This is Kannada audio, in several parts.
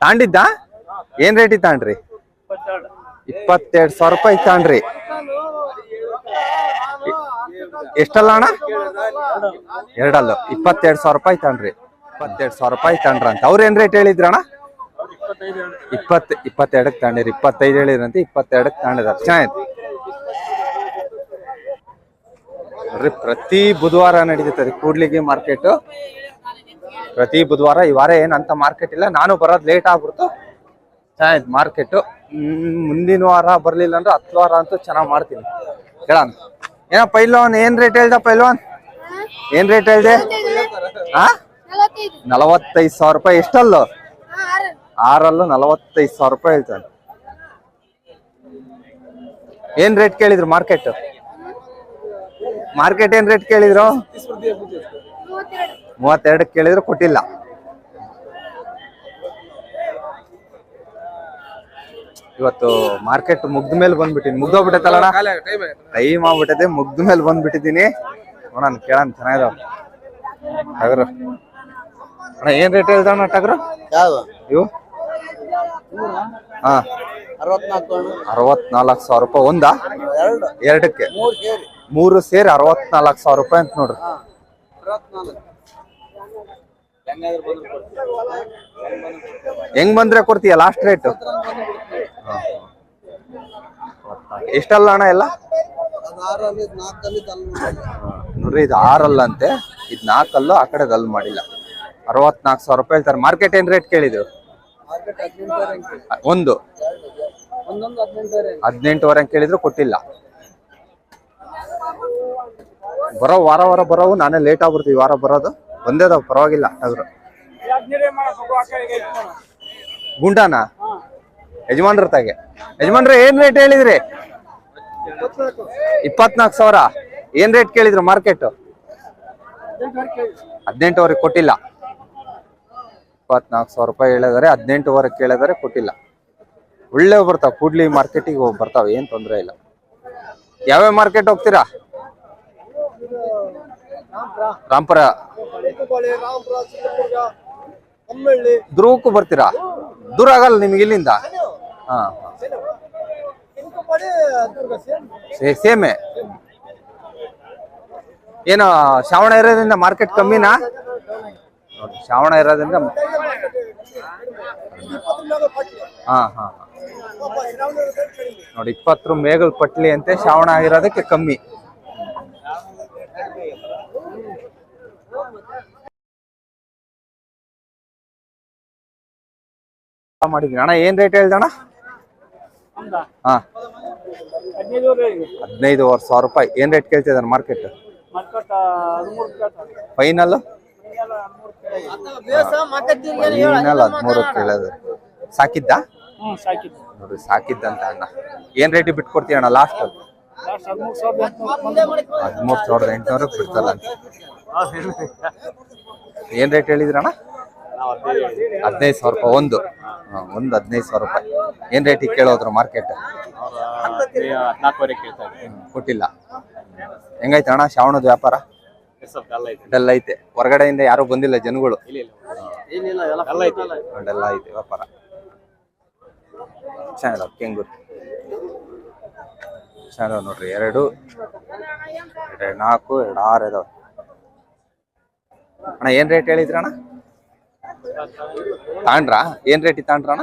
ತಾಂಡಿದ್ದ ಏನ್ ರೇಟ್ ತಾಂಡ್ರಿ? 22,000 ರೂಪಾಯಿ ತಾಂಡ್ರಿ. ಎಷ್ಟಲ್ಲ ಅಣ್ಣ? ಎರಡಲ್ಲು 22,000 ರೂಪಾಯಿ ತಾಂಡ್ರಿ. 22,000 ರೂಪಾಯಿ ತಾಂಡ್ರ ಅಂತ. ಅವ್ರ ಏನ್ ರೇಟ್ ಹೇಳಿದ್ರಣ್ಣ? 22ಕ್ಕೆ ತಾಂಡಿರಿ. 25 ಹೇಳಿದ್ರಂತೆ, 22ಕ್ಕೆ ತಾಂಡಿದಾರೆ. ಚೆನ್ನಾಯ್ತು ನೋಡ್ರಿ. ಪ್ರತಿ ಬುಧವಾರ ನಡೀತದೆ ಕೂಡ್ಲಿಗಿ ಮಾರ್ಕೆಟ್. ಪ್ರತಿ ಬುಧವಾರ. ಈ ವಾರ ಏನಂತ ಮಾರ್ಕೆಟ್ ಇಲ್ಲ, ನಾನು ಬರೋದು ಲೇಟ್ ಆಗ್ಬಿಡ್ತು. ಚೆನ್ನಾಯ್ತು ಮಾರ್ಕೆಟ್. ಮುಂದಿನ ವಾರ ಬರ್ಲಿಲ್ಲ ಅಂದ್ರೆ 10 ವಾರ ಅಂತೂ ಚೆನ್ನಾಗ್ ಮಾಡ್ತೀನಿ. ಕೇಳೋಣ. ಏನ ಪೈಲ್ವಾನ್ ಏನ್ ರೇಟ್ ಹೇಳ್ದ? ಪೈಲ್ವಾನ್ ಏನ್ ರೇಟ್ ಹೇಳ್ದೆ? 45,000 ರೂಪಾಯಿ. ಎಷ್ಟಲ್ಲು? 6 45,000 ರೂಪಾಯಿ ಹೇಳ್ತಾನೆ. ಏನ್ ರೇಟ್ ಕೇಳಿದ್ರು ಮಾರ್ಕೆಟ್? ಏನ್ ರೇಟ್ ಕೇಳಿದ್ರು? 32 ಕೇಳಿದ್ರು, ಕೊಟ್ಟಿಲ್ಲ. ಇವತ್ತು ಮಾರ್ಕೆಟ್ ಮುಗ್ದ ಮೇಲೆ ಬಂದ್ಬಿಟ್ಟಿನಿ. ಮುಗ್ದೋಗ್ಬಿಟ್ಟೈತಲ್ಲ ಟೈಮ್ ಆಗ್ಬಿಟ್ಟೈತೆ. ಮುಗ್ದ ಮೇಲೆ ಬಂದ್ಬಿಟ್ಟಿದ್ದೀನಿ. ನೋಡೋಣ, ಕೇಳೋಣ. ಚೆನ್ನಾಗಿದಾವ ಟಗರು. ಅಣ್ಣ ಏನ್ ರೇಟ್ ಹೇಳ್ದಣ್ಣ ಟಗರು? ಇವು 64,000 ರೂಪಾಯಿ ಒಂದಾ? ಎರಡಕ್ಕೆ? 3 ಸೇರಿ 64,000 ರೂಪಾಯಿ ಅಂತ ನೋಡ್ರಿ. ಹೆಂಗ್ ಬಂದ್ರೆ ಕೊಡ್ತೀಯ ಲಾಸ್ಟ್ ರೇಟ್? ಎಷ್ಟಲ್ಲ ಅಣ್ಣ ಎಲ್ಲ? ನೋಡ್ರಿ, ಇದು 6 ಅಂತೆ, ಇದು 4 ಆ ಕಡೆ ಗಲ್ ಮಾಡಿಲ್ಲ. 64,000 ರೂಪಾಯಿ ಹೇಳ್ತಾರೆ. ಮಾರ್ಕೆಟ್ ಏನ್ ರೇಟ್ ಕೇಳಿದ್ರು? ಒಂದು 18,000 ಕೇಳಿದ್ರು, ಕೊಟ್ಟಿಲ್ಲ. ಬರೋ ವಾರ ಬರೋವು. ನಾನೇ ಲೇಟ್ ಆಗ್ಬಿಡ್ತೀವಿ ವಾರ ಬರೋದು. ಒಂದೇದಾವ್ ಪರವಾಗಿಲ್ಲ ಟಗರು. ಗುಂಡಾನ ಯಜಮಾನ್ರ ತಾಗೆ. ಯಜಮಾನ್ರೆ ಏನ್ ರೇಟ್ ಹೇಳಿದ್ರಿ? 24,000. ಏನ್ ರೇಟ್ ಕೇಳಿದ್ರು ಮಾರ್ಕೆಟ್? 18,000 ಕೊಟ್ಟಿಲ್ಲ. 24,000 ರೂಪಾಯಿ ಹೇಳಿದಾರೆ. 18,000 ಕೇಳಿದಾರೆ, ಕೊಟ್ಟಿಲ್ಲ. ಒಳ್ಳೆ ಬರ್ತಾವ ಕೂಡ್ಲಿ ಮಾರ್ಕೆಟಿಗೆ ಹೋಗಿ ಬರ್ತಾವ, ಏನ್ ತೊಂದ್ರೆ ಇಲ್ಲ. ಯಾವ್ಯಾವ ಮಾರ್ಕೆಟ್ ಹೋಗ್ತೀರಾ? ರಾಂಪುರ, ಧ್ರುವಕ್ಕೂ ಬರ್ತೀರಾ? ದೂರ ಆಗಲ್ಲ ನಿಮ್ಗೆ ಇಲ್ಲಿಂದ? ಹಾ, ಸೇಮೆ. ಏನೋ ಶ್ರಾವಣ ಇರೋದ್ರಿಂದ ಮಾರ್ಕೆಟ್ ಕಮ್ಮಿನಾ? ಶ್ರಾವಣ ಇರೋದ್ರಿಂದ. ಹಾ ನೋಡಿ, 20 ಮೇಘಲ್ ಪಟ್ಲಿ ಅಂತೆ. ಶ್ರಾವಣ ಆಗಿರೋದಕ್ಕೆ ಕಮ್ಮಿ. ಮಾಡಿದ್ವಿ ಅಣ್ಣ. ಏನ್ ರೇಟ್ ಹೇಳ್ದಣ್ಣ? 15,000 ರೂಪಾಯಿ. ಏನ್ ರೇಟ್ ಕೇಳ್ತಿದಾರೆ ಮಾರ್ಕೆಟ್? ಫೈನಲ್ 13 ಕೇಳಿದ್ರು. ಸಾಕಿದ್ದ ನೋಡ್ರಿ, ಸಾಕಿದ್ದಂತ ಅಣ್ಣ. ಏನ್ ರೇಟ್ ಬಿಟ್ಕೊಡ್ತೀಯ ಅಣ್ಣ ಲಾಸ್ಟ್? 13,800 ಬಿಡ್ತಲ್ಲ ಅಂತ. ಏನ್ ರೇಟ್ ಹೇಳಿದ್ರಣ್ಣ? 15,000 ರೂಪಾಯಿ ಒಂದು. ಒಂದು 15,000 ರೂಪಾಯಿ. ಏನ್ ರೇಟಿಗೆ ಕೇಳೋದ್ರು ಮಾರ್ಕೆಟ್? 14,000 ಕೊಟ್ಟಿಲ್ಲ. ಹೆಂಗೈತೆ ಅಣ್ಣ ಶ್ರಾವಣದ ವ್ಯಾಪಾರ? ಡಲ್ ಐತೆ. ಹೊರಗಡೆಯಿಂದ ಯಾರು ಬಂದಿಲ್ಲ ಜನಗಳು? ಡಲ್ ಐತೆ ವ್ಯಾಪಾರ. ಚೆನ್ನಾಗಿದಾವ ಕೆಂಗೂರು. ಚೆನ್ನಾಗಿದಾವ ನೋಡ್ರಿ. 2, 4, 6 ಇದಾವ ಅಣ್ಣ. ಏನ್ ರೇಟ್ ಹೇಳಿದ್ರಣ್ಣ? ತಾಂಡ್ರ? ಏನ್ ರೇಟ್ ತಾಂಡ್ರಣ್ಣ?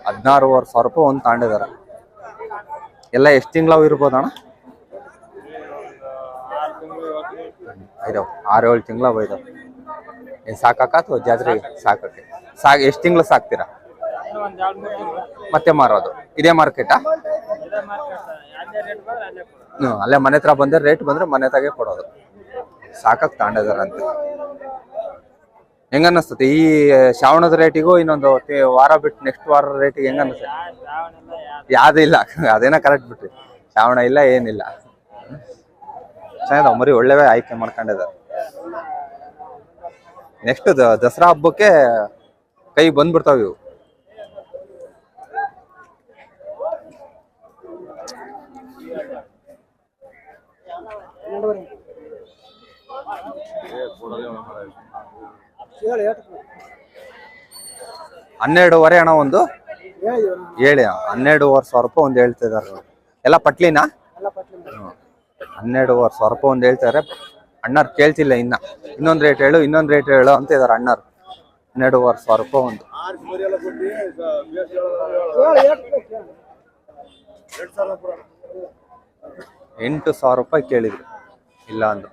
16,500 ರೂಪಾಯಿ ಒಂದು ತಾಂಡಿದಾರ. ಎಲ್ಲ ಎಷ್ಟು ತಿಂಗಳವು ಇರ್ಬೋದಣ್ಣ? 6-7 ತಿಂಗಳವ ಇದಾವ. ಏನ್ ಸಾಕಾಕ ಅಥವಾ ಜಾತ್ರೆಗೆ ಸಾಕಕ್ಕೆ? ಎಷ್ಟು ತಿಂಗಳು ಸಾಕ್ತೀರಾ? ಮತ್ತೆ ಮಾರೋದು ಇದೇ ಮಾರ್ಕೆಟಾ? ಅಲ್ಲೇ ಮನೆ ಹತ್ರ ಬಂದ್ರೆ ರೇಟ್ ಬಂದ್ರೆ ಮನೆ ತಾಗೆ ಕೊಡೋದು. ಸಾಕಕ್ ತಾಂಡಿದಾರಂತೆ. ಹೆಂಗ ಅನ್ನಿಸ್ತದೆ ಈ ಶ್ರಾವಣದ ರೇಟಿಗೂ ಇನ್ನೊಂದು ವಾರ ಬಿಟ್ಟು ನೆಕ್ಸ್ಟ್ ವಾರ ರೇಟಿಗೆ ಹೆಂಗ ಅನ್ನಿಸ್ತದೆ? ಯಾವ್ದು ಇಲ್ಲ, ಅದೇನ ಕರೆಕ್ಟ್ ಬಿಟ್ರಿ. ಶ್ರಾವಣ ಇಲ್ಲ, ಏನಿಲ್ಲ. ಚೆನ್ನಾಗಿದಾವ ಮರಿ. ಒಳ್ಳೆವೇ ಆಯ್ಕೆ ಮಾಡ್ಕೊಂಡಿದ್ದಾರೆ. ನೆಕ್ಸ್ಟ್ ದಸರಾ ಹಬ್ಬಕ್ಕೆ ಕೈ ಬಂದ್ಬಿಡ್ತಾವ ಇವು. 12,500 ಅಣ್ಣ ಒಂದು ಹೇಳಿ. 12,500 ರೂಪಾಯಿ ಒಂದು ಹೇಳ್ತಿದಾರೆ. ಎಲ್ಲ ಪಟ್ಲಿನಾ? 12,500 ರೂಪಾಯಿ ಒಂದು ಹೇಳ್ತಾರೆ. ಅಣ್ಣಾರು ಕೇಳ್ತಿಲ್ಲ ಇನ್ನೊಂದು ರೇಟ್ ಹೇಳು ಅಂತ ಇದಾರೆ ಅಣ್ಣಾರು. 12,500 ರೂಪಾಯಿ ಒಂದು. 8,000 ರೂಪಾಯಿ ಕೇಳಿದ್ರು, ಇಲ್ಲ ಅಂದ್ರು.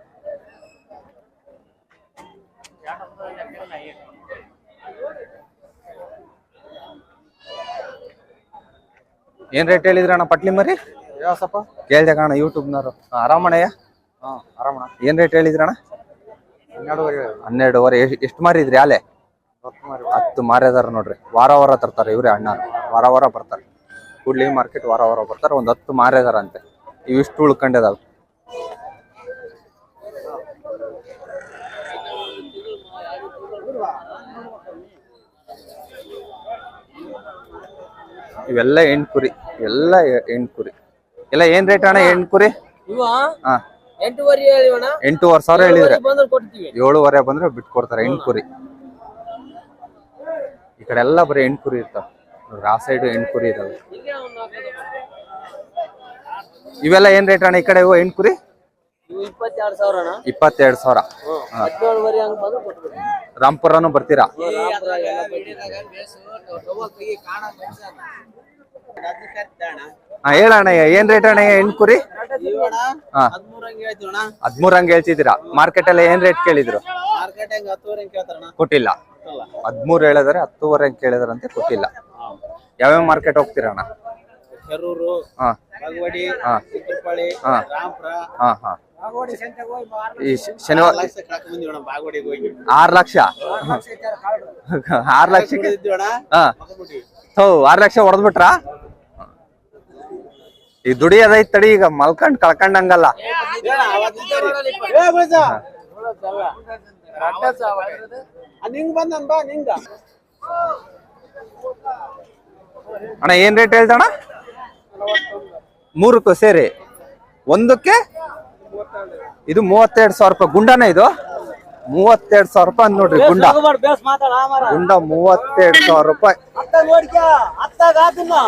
ಏನ್ ರೇಟ್ ಹೇಳಿದ್ರ ಅಣ್ಣ ಪಟ್ಲಿ ಮರಿ? ಕೇಳ್ದೆ ಕಣ ಯೂಟ್ಯೂಬ್ನವರು. ಆರಾಮಣ್ಣಯ್ಯ? ಆರಾಮಣ್ಣ. ಏನ್ ರೇಟ್ ಹೇಳಿದ್ರಣ್ಣ? 12,500. ಎಷ್ಟು ಮಾರಿದ್ರಿ ಆಲೆ? 10 ಮಾರಿದಾರ ನೋಡ್ರಿ. ವಾರ ತರ್ತಾರೆ ಇವ್ರೆ ಅಣ್ಣ, ವಾರ ಬರ್ತಾರೆ. ಕೂಡ್ಲಿ ಮಾರ್ಕೆಟ್ ವಾರ ಬರ್ತಾರೆ. ಒಂದ್ 10 ಮಾರಿದಾರಂತೆ. ಇವಿಷ್ಟು ಉಳ್ಕೊಂಡಿದಾವ. ಇವೆಲ್ಲ ಹೆಣ್ಕುರಿ, ಎಲ್ಲ ಹೆಣ್ಕುರಿ. ಎಲ್ಲ ಏನ್ ರೇಟ್ ಅಣ್ಣ ಹೆಣ್ಕುರಿ? 8,500 ಹೇಳಿದ್ರೆ 7,500 ಬಂದ್ರೆ ಬಿಟ್ಕೊಡ್ತಾರೆ ಹೆಣ್ಕುರಿ. ಈ ಕಡೆ ಎಲ್ಲ ಬರೀ ಹೆಣ್ಕುರಿ ಇರ್ತಾವ ನೋಡ್ರಿ. ಆ ಸೈಡ್ ಹೆಣ್ಕುರಿ ಇದಾವೆ. ಇವೆಲ್ಲ ಏನ್ ರೇಟ್ ಅಣ್ಣ ಈ ಕಡೆ ಹೆಣ್ಕುರಿ? 22,000. ರಾಂಪುರನು ಬರ್ತೀರಾ? ಹೇಳಣ್ಣ ಏನ್ ರೇಟ್ ಅಣ್ಣ ಹೆಣ್ಕುರಿ? 13 ಹಂಗೆ ಹೇಳ್ತಿದ್ದೀರಾ. ಮಾರ್ಕೆಟ್ ಅಲ್ಲಿ ಏನ್ ರೇಟ್ ಕೇಳಿದ್ರು? ಕೊಟ್ಟಿಲ್ಲ. 13 ಹೇಳಿದಾರೆ, 10,500 ಹಂಗೆ ಕೇಳಿದಾರಂತೆ, ಕೊಟ್ಟಿಲ್ಲ. ಯಾವ್ಯಾವ ಮಾರ್ಕೆಟ್ ಹೋಗ್ತೀರಾ ಅಣ್ಣ? ಈ ಶನಿವಾರ 6 ಲಕ್ಷ 6 ಲಕ್ಷಕ್ಕೆ 6 ಲಕ್ಷ ಹೊಡೆದ್ಬಿಟ್ರ? ಈ ದುಡಿಯೋದೈತ್ ತಡಿ, ಈಗ ಮಲ್ಕೊಂಡ್ ಕಳ್ಕೊಂಡಂಗಲ್ಲ. ಅಣ್ಣ ಏನ್ ರೇಟ್ ಹೇಳ್ದಣ್ಣ? 3ಕ್ಕೂ ಸೇರಿ ಒಂದಕ್ಕೆ ಇದು 32,000 ರೂಪಾಯಿ. ಗುಂಡನ ಇದು 32,000 ರೂಪಾಯಿ ಅಂದ್ ನೋಡ್ರಿ. ಗುಂಡ 32,000 ರೂಪಾಯಿ.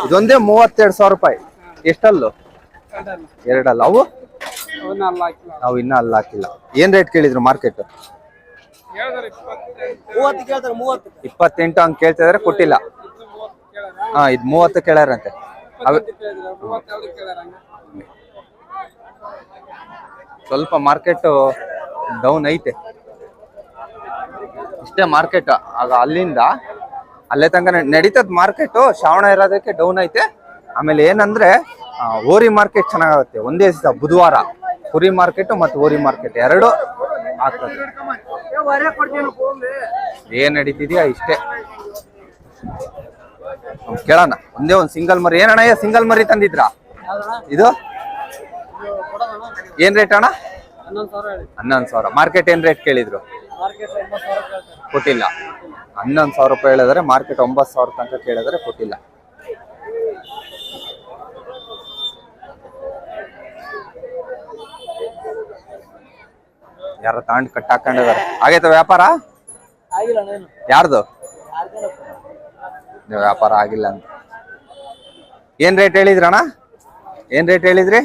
ಇದೊಂದೇ 32,000 ರೂಪಾಯಿ. ಎಷ್ಟಲ್ಲು? 2 ಅಲ್ಲ. ಅವು ನಾವು ಇನ್ನ ಅಲ್ಲ ಹಾಕಿಲ್ಲ. ಏನ್ ರೇಟ್ ಕೇಳಿದ್ರು ಮಾರ್ಕೆಟ್? 28 ಹಂಗ್ ಕೇಳ್ತಿದಾರೆ, ಕೊಟ್ಟಿಲ್ಲ. ಇದು 30 ಕೇಳಾರಂತೆ. ಸ್ವಲ್ಪ ಮಾರ್ಕೆಟ್ ಡೌನ್ ಐತೆ, ಇಷ್ಟೇ ಮಾರ್ಕೆಟ್. ಆಗ ಅಲ್ಲಿಂದ ಅಲ್ಲೇ ತನಕ ನಡೀತದ ಮಾರ್ಕೆಟ್. ಶ್ರಾವಣ ಇರೋದಕ್ಕೆ ಡೌನ್ ಐತೆ. ಆಮೇಲೆ ಏನಂದ್ರೆ ಓರಿ ಮಾರ್ಕೆಟ್ ಚೆನ್ನಾಗುತ್ತೆ ಒಂದೇ ದಿವಸ, ಬುಧವಾರ. ಕುರಿ ಮಾರ್ಕೆಟ್ ಮತ್ತು ಓರಿ ಮಾರ್ಕೆಟ್ ಎರಡು ಆಗ್ತದೆ. ಏನ್ ನಡೀತಿದ್ಯಾ ಇಷ್ಟೇ. ಕೇಳೋಣ ಒಂದೇ ಒಂದು ಸಿಂಗಲ್ ಮರಿ. ಏನಣ್ಣ ಸಿಂಗಲ್ ಮರಿ ತಂದಿದ್ರಾ? ಇದು ಏನ್ ರೇಟ್ ಅಣ್ಣ? 11,000. ಮಾರ್ಕೆಟ್ ಏನ್ ರೇಟ್ ಕೇಳಿದ್ರು? ಕೊಟ್ಟಿಲ್ಲ. 11,000 ರೂಪಾಯಿ ಹೇಳಿದ್ರೆ, ಮಾರ್ಕೆಟ್ 9,000 ತನಕ ಕೇಳಿದ್ರೆ ಕೊಟ್ಟಿಲ್ಲ. ಯಾರ ತಾಂಡ್ ಕಟ್ ಹಾಕೊಂಡಿದಾರೆ. ಆಗೈತ ವ್ಯಾಪಾರ? ಯಾರ್ದು ವ್ಯಾಪಾರ ಆಗಿಲ್ಲ ಅಂತ. ಏನ್ ರೇಟ್ ಹೇಳಿದ್ರಣ್ಣ? ಏನ್ ರೇಟ್ ಹೇಳಿದ್ರಿ?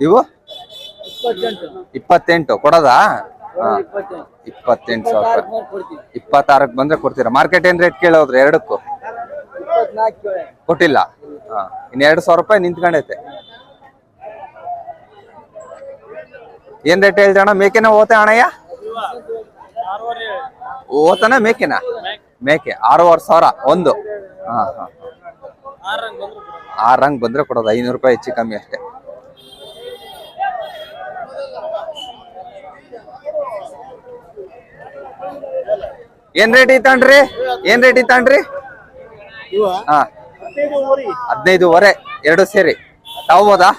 ಇವು 28 ಕೊಡೋದಾ? 28,000 ರೂಪಾಯಿ. 26ಕ್ಕೆ ಬಂದ್ರೆ ಕೊಡ್ತೀರಾ? ಮಾರ್ಕೆಟ್ ಏನ್ ರೇಟ್ ಕೇಳೋದ್ರಿ ಎರಡಕ್ಕೂ? ಕೊಟ್ಟಿಲ್ಲ. ಇನ್ನು 2,000 ರೂಪಾಯಿ ನಿಂತ್ಕೊಂಡೈತೆ. ಏನ್ ರೇಟ್ ಹೇಳ್ದಣ್ಣ? ಮೇಕೆನ ಓತೆ ಅಣ್ಣಯ್ಯ? ಓತನ ಮೇಕೆನ? ಮೇಕೆ 6,500 ಒಂದು. 6 ಹಂಗ್ ಬಂದ್ರೆ ಕೊಡೋದು. 500 ರೂಪಾಯಿ ಹೆಚ್ಚು ಕಮ್ಮಿ ಅಷ್ಟೇ. ಏನ್ ರೇಟ್ ಇತ್ತಣ್ರಿ? ಏನ್ ರೇಟ್ ಇತ್ತಣ್ರಿ? 15,500 ಎರಡು ಸೇರಿ ತಗೋಬೋದಾ?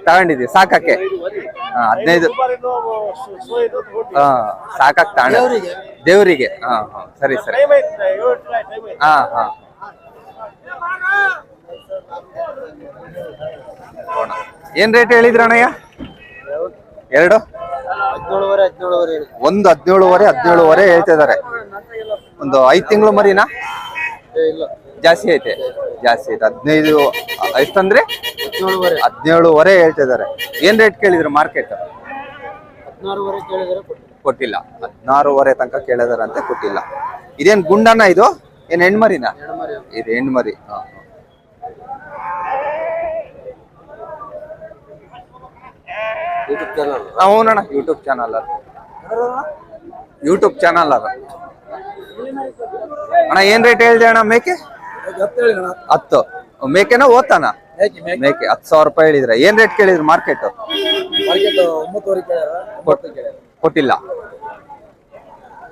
ತಗೊಂಡಿದ್ವಿ ಸಾಕಕ್ಕೆ. 15 ಸಾಕಕ್ ತಗೊಂಡ ದೇವ್ರಿಗೆ. ಸರಿ ಸರಿ. ಏನ್ ರೇಟ್ ಹೇಳಿದ್ರಣ್ಣಯ್ಯ? 2 ಒಂದು 17 ಹೇಳ್ತಾ ಇದಾರೆ. ಒಂದು 5 ತಿಂಗಳು ಮರಿನಾ? ಜಾಸ್ತಿ ಐತೆ. 15 ಎಷ್ಟಂದ್ರೆ 17 ಹೇಳ್ತಾ ಇದಾರೆ. ಏನ್ ರೇಟ್ ಕೇಳಿದ್ರು ಮಾರ್ಕೆಟ್? 16 ಕೊಟ್ಟಿಲ್ಲ. 16 ತನಕ ಕೇಳಿದಾರಂತೆ, ಕೊಟ್ಟಿಲ್ಲ. ಇದೇನ್ ಗುಂಡನ ಇದು? ಏನ್ ಹೆಣ್ಮರಿನಾ? ಇದು ಹೆಣ್ಮರಿ. అవునಣ್ಣ, ಯೂಟ್ಯೂಬ್ ಚಾನಲ್ ಅದು. ಅಣ್ಣ ಏನ್ ರೇಟ್ ಹೇಳಿದೆ ಅಣ್ಣ ಮೇಕೆ? 10. ಮೇಕೆನ ಓದ್ತಾನ? ಮೇಕೆ 10,000 ರೂಪಾಯಿ ಹೇಳಿದ್ರೆ. ಏನ್ ರೇಟ್ ಕೇಳಿದ್ರು ಮಾರ್ಕೆಟ್? ಕೊಟ್ಟಿಲ್ಲ.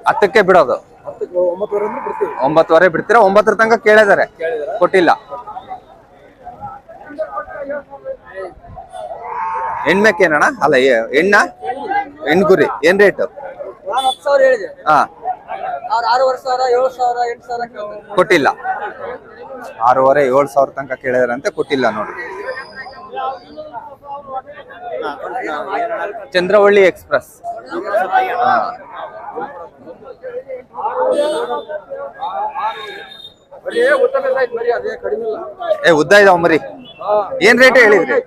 10ಕ್ಕೆ ಬಿಡೋದು. 9 ಬಿಡ್ತೀರಾ? 9 ತನಕ ಕೇಳಿದಾರೆ, ಕೊಟ್ಟಿಲ್ಲ. ಹೆಣ್ಮೇಕೇನಣ್ಣ? ಅಲ್ಲ ಹೆಣ್ಗುರಿ. ಏನ್ ರೇಟ್? ಹಾ, ಕೊಟ್ಟಿಲ್ಲ. 6,500 7,000 ತನಕ ಕೇಳಿದಾರಂತೆ, ಕೊಟ್ಟಿಲ್ಲ ನೋಡ್ರಿ. ಚಂದ್ರವಳ್ಳಿ ಎಕ್ಸ್ಪ್ರೆಸ್. ಉದ್ದ ಇದಾವ ಮರಿ. ಏನ್ ರೇಟ್ ಹೇಳಿದ್ರಿ?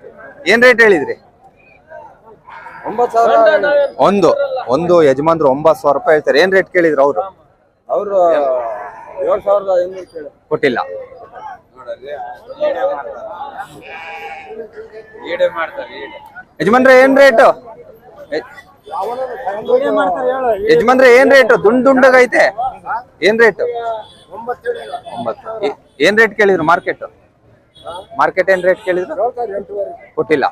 9,000. ಯಜಮಾನ್ರು 9,000 ರೂಪಾಯಿ ಹೇಳ್ತಾರೆ. ಏನ್ ರೇಟ್ ಕೇಳಿದ್ರು ಅವರು? 7,500 ಕೊಟ್ಟಿಲ್ಲ. ಯಜಮಾನ್ರೆ ಏನ್ ರೇಟ್? ದುಂಡಗೈತೆ. ಏನ್ ರೇಟ್? 9. ಏನ್ ರೇಟ್ ಕೇಳಿದ್ರು ಮಾರ್ಕೆಟ್? ಏನ್ ರೇಟ್ ಕೇಳಿದ್ರು? ಕೊಟ್ಟಿಲ್ಲ.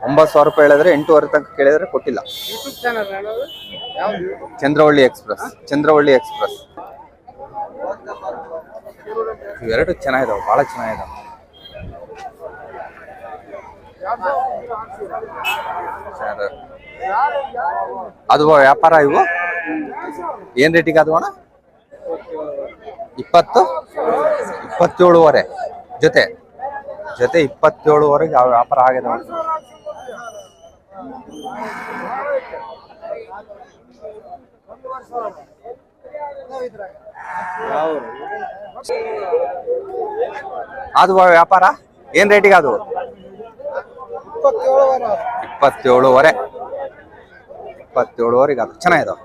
9,000 ರೂಪಾಯಿ ಹೇಳಿದ್ರೆ 8,500 ತನಕ ಕೇಳಿದ್ರೆ ಕೊಟ್ಟಿಲ್ಲ. ಚಂದ್ರವಳ್ಳಿ ಎಕ್ಸ್ಪ್ರೆಸ್. ಇವೆರಡು ಚೆನ್ನಾಗಿದಾವೆ, ಬಹಳ ಚೆನ್ನಾಗಿದಾವೆ. ಅದು ವ್ಯಾಪಾರ ಇವು ಏನ್ ರೇಟಿಗೆ ಅದು ಅಣ್ಣ? 20, 27,500 ಜೊತೆ 27,500 ವ್ಯಾಪಾರ ಆಗಿದೆ. ಅದು ವ್ಯಾಪಾರ ಏನ್ ರೇಟಿಗೆ? ಅದು 27,500 ಅದು ಚೆನ್ನಾಗಿದಾವ.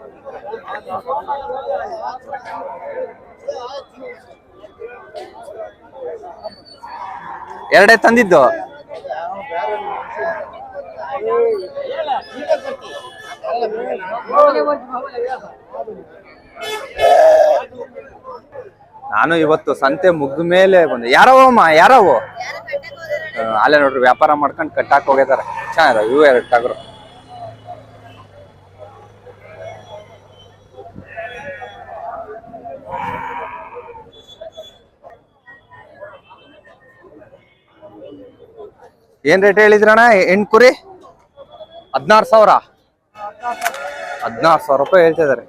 ಎರಡೇ ತಂದಿದ್ದು. ನಾನು ಇವತ್ತು ಸಂತೆ ಮುಗ್ದ ಮೇಲೆ ಬಂದೆ. ಯಾರವು ಅಲ್ಲೇ ನೋಡ್ರಿ, ವ್ಯಾಪಾರ ಮಾಡ್ಕೊಂಡು ಕಟ್ಟಾಕ್ ಹೋಗಿದಾರೆ. ಚೆನ್ನಾಗಿದಾವ ಇವು 2 ಟಗರು. ಏನ್ ರೇಟ್ ಹೇಳಿದ್ರಣ್ಣ? ಹೆಣ್ಕುರಿ 16,000. 16,000 ರೂಪಾಯಿ ಹೇಳ್ತಿದಾರೆ.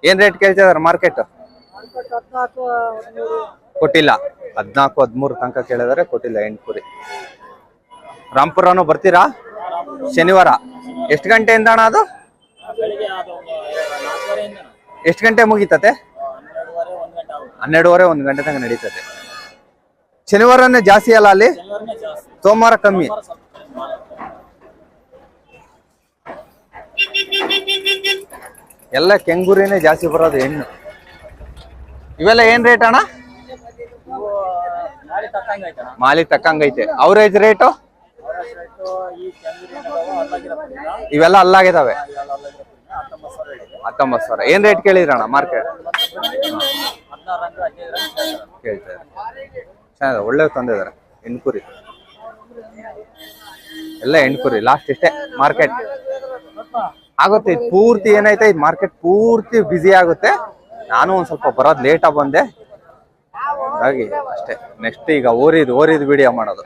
ಏನ್ ರೇಟ್ ಕೇಳ್ತಿದಾರೆ ಮಾರ್ಕೆಟ್? ಕೊಟ್ಟಿಲ್ಲ. 14, 13 ತನಕ ಕೇಳಿದಾರೆ, ಕೊಟ್ಟಿಲ್ಲ. ಹೆಣ್ಕುರಿ. ರಾಂಪುರನು ಬರ್ತೀರಾ ಶನಿವಾರ? ಎಷ್ಟು ಗಂಟೆಯಿಂದ ಅಣ್ಣ ಅದು? ಎಷ್ಟು ಗಂಟೆ ಮುಗಿತತೆ? 12:30, 1 ಗಂಟೆ ತನಕ ನಡೀತದೆ. ಶನಿವಾರನೇ ಜಾಸ್ತಿ ಅಲ್ಲ ಅಲ್ಲಿ? ಸೋಮವಾರ ಕಮ್ಮಿ. ಎಲ್ಲ ಕೆಂಗೂರಿನೇ ಜಾಸ್ತಿ ಬರೋದು ಹೆಣ್ಣು. ಇವೆಲ್ಲ ಏನ್ ರೇಟ್ ಅಣ್ಣ? ಮಾಲಿ ತಕ್ಕಂಗೈತೆ. ಅವರೇಜ್ ರೇಟು ಇವೆಲ್ಲ ಅಲ್ಲಾಗಿದಾವೆ. 19,000. ಏನ್ ರೇಟ್ ಕೇಳಿದ್ರಣ್ಣ ಮಾರ್ಕೆಟ್? ಕೇಳ್ತಾರೆ. ಚೆನ್ನಾಗಿದೆ, ಒಳ್ಳೆ ತಂದಿದ್ದಾರೆ ಹೆಣ್ಕುರಿ. ಎಲ್ಲ ಹೆಣ್ಕುರಿ. ಲಾಸ್ಟ್ ಇಷ್ಟೇ ಮಾರ್ಕೆಟ್ ಆಗುತ್ತೆ. ಇದು ಪೂರ್ತಿ ಏನೈತೆ, ಇದು ಮಾರ್ಕೆಟ್ ಪೂರ್ತಿ ಬ್ಯುಸಿ ಆಗುತ್ತೆ. ನಾನು ಒಂದ್ ಸ್ವಲ್ಪ ಬರೋದು ಲೇಟಾಗಿ ಬಂದೆ, ಹಾಗಾಗಿ ಅಷ್ಟೇ. ನೆಕ್ಸ್ಟ್ ಈಗ ಓರಿದ್ ವಿಡಿಯೋ ಮಾಡೋದು.